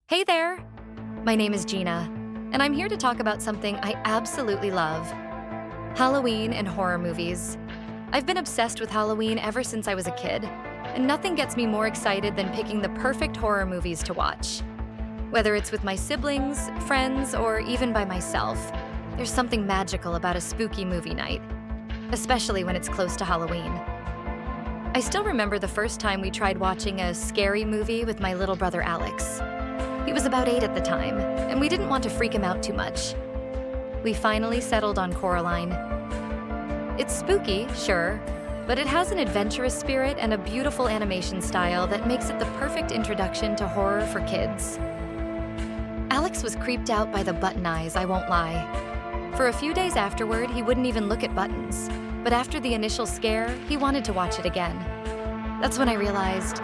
Hey there! My name is Gina, and I'm here to talk about something I absolutely love: Halloween and horror movies. I've been obsessed with Halloween ever since I was a kid, and nothing gets me more excited than picking the perfect horror movies to watch. Whether it's with my siblings, friends, or even by myself, there's something magical about a spooky movie night, especially when it's close to Halloween. I still remember the first time we tried watching a scary movie with my little brother Alex. He was about 8 at the time, and we didn't want to freak him out too much. We finally settled on Coraline. It's spooky, sure, but it has an adventurous spirit and a beautiful animation style that makes it the perfect introduction to horror for kids. Alex was creeped out by the button eyes, I won't lie. For a few days afterward, he wouldn't even look at buttons, but after the initial scare, he wanted to watch it again. That's when I realized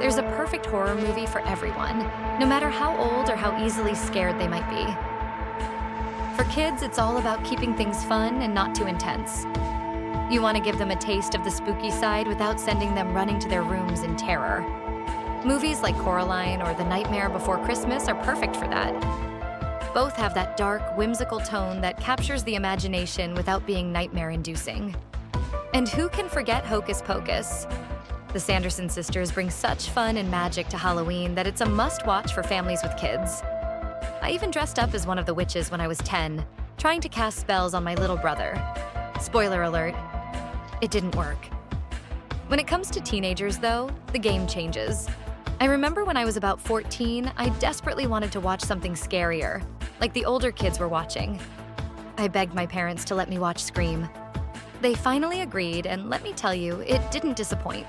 there's a perfect horror movie for everyone, no matter how old or how easily scared they might be. For kids, it's all about keeping things fun and not too intense. You want to give them a taste of the spooky side without sending them running to their rooms in terror. Movies like Coraline or The Nightmare Before Christmas are perfect for that. Both have that dark, whimsical tone that captures the imagination without being nightmare-inducing. And who can forget Hocus Pocus? The Sanderson sisters bring such fun and magic to Halloween that it's a must-watch for families with kids. I even dressed up as one of the witches when I was 10, trying to cast spells on my little brother. Spoiler alert, it didn't work. When it comes to teenagers, though, the game changes. I remember when I was about 14, I desperately wanted to watch something scarier, like the older kids were watching. I begged my parents to let me watch Scream. They finally agreed, and let me tell you, it didn't disappoint.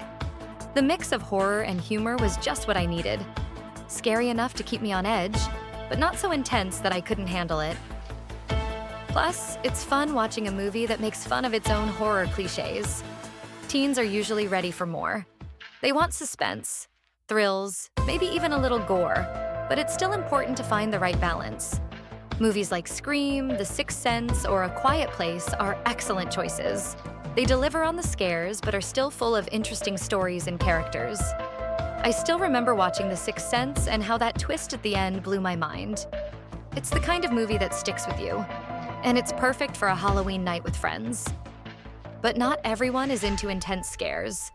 The mix of horror and humor was just what I needed. Scary enough to keep me on edge, but not so intense that I couldn't handle it. Plus, it's fun watching a movie that makes fun of its own horror cliches. Teens are usually ready for more. They want suspense, thrills, maybe even a little gore, but it's still important to find the right balance. Movies like Scream, The Sixth Sense, or A Quiet Place are excellent choices. They deliver on the scares, but are still full of interesting stories and characters. I still remember watching The Sixth Sense and how that twist at the end blew my mind. It's the kind of movie that sticks with you, and it's perfect for a Halloween night with friends. But not everyone is into intense scares.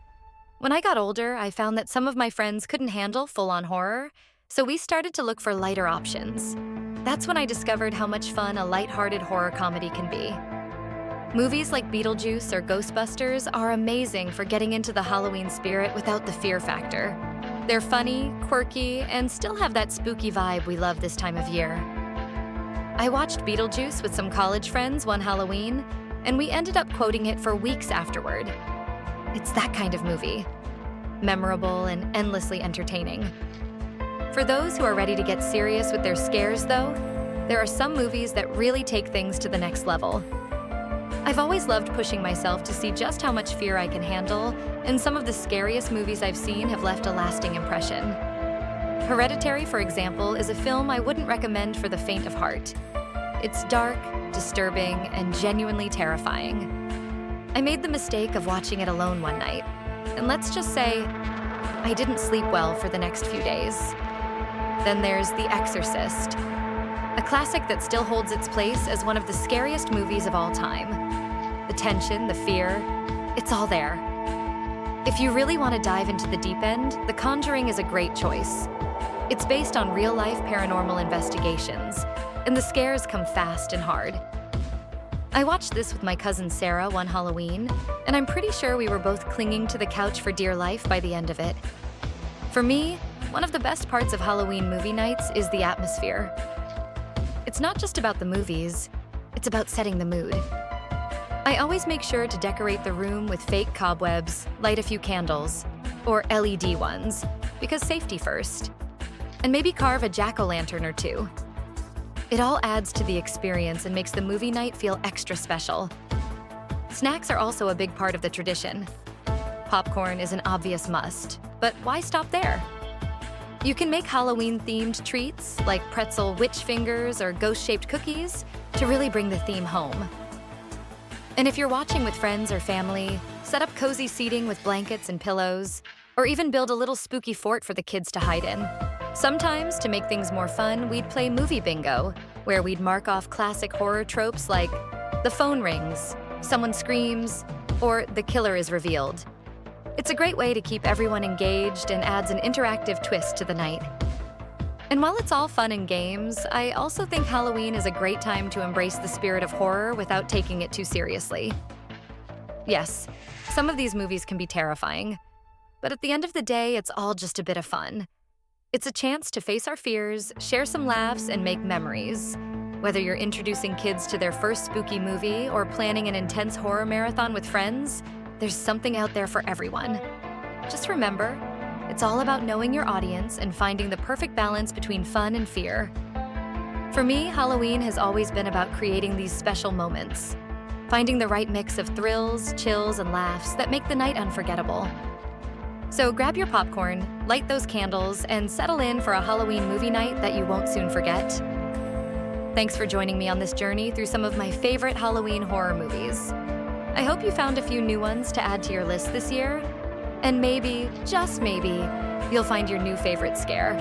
When I got older, I found that some of my friends couldn't handle full-on horror, so we started to look for lighter options. That's when I discovered how much fun a lighthearted horror comedy can be. Movies like Beetlejuice or Ghostbusters are amazing for getting into the Halloween spirit without the fear factor. They're funny, quirky, and still have that spooky vibe we love this time of year. I watched Beetlejuice with some college friends one Halloween, and we ended up quoting it for weeks afterward. It's that kind of movie. Memorable and endlessly entertaining. For those who are ready to get serious with their scares, though, there are some movies that really take things to the next level. I've always loved pushing myself to see just how much fear I can handle, and some of the scariest movies I've seen have left a lasting impression. Hereditary, for example, is a film I wouldn't recommend for the faint of heart. It's dark, disturbing, and genuinely terrifying. I made the mistake of watching it alone one night, and let's just say, I didn't sleep well for the next few days. Then there's The Exorcist, a classic that still holds its place as one of the scariest movies of all time. The tension, the fear, it's all there. If you really want to dive into the deep end, The Conjuring is a great choice. It's based on real-life paranormal investigations, and the scares come fast and hard. I watched this with my cousin Sarah one Halloween, and I'm pretty sure we were both clinging to the couch for dear life by the end of it. For me, one of the best parts of Halloween movie nights is the atmosphere. It's not just about the movies, it's about setting the mood. I always make sure to decorate the room with fake cobwebs, light a few candles, or LED ones, because safety first. And maybe carve a jack-o'-lantern or two. It all adds to the experience and makes the movie night feel extra special. Snacks are also a big part of the tradition. Popcorn is an obvious must, but why stop there? You can make Halloween-themed treats like pretzel witch fingers or ghost-shaped cookies to really bring the theme home. And if you're watching with friends or family, set up cozy seating with blankets and pillows, or even build a little spooky fort for the kids to hide in. Sometimes, to make things more fun, we'd play movie bingo, where we'd mark off classic horror tropes like the phone rings, someone screams, or the killer is revealed. It's a great way to keep everyone engaged and adds an interactive twist to the night. And while it's all fun and games, I also think Halloween is a great time to embrace the spirit of horror without taking it too seriously. Yes, some of these movies can be terrifying, but at the end of the day, it's all just a bit of fun. It's a chance to face our fears, share some laughs, and make memories. Whether you're introducing kids to their first spooky movie or planning an intense horror marathon with friends, there's something out there for everyone. Just remember, it's all about knowing your audience and finding the perfect balance between fun and fear. For me, Halloween has always been about creating these special moments, finding the right mix of thrills, chills, and laughs that make the night unforgettable. So grab your popcorn, light those candles, and settle in for a Halloween movie night that you won't soon forget. Thanks for joining me on this journey through some of my favorite Halloween horror movies. I hope you found a few new ones to add to your list this year. And maybe, just maybe, you'll find your new favorite scare.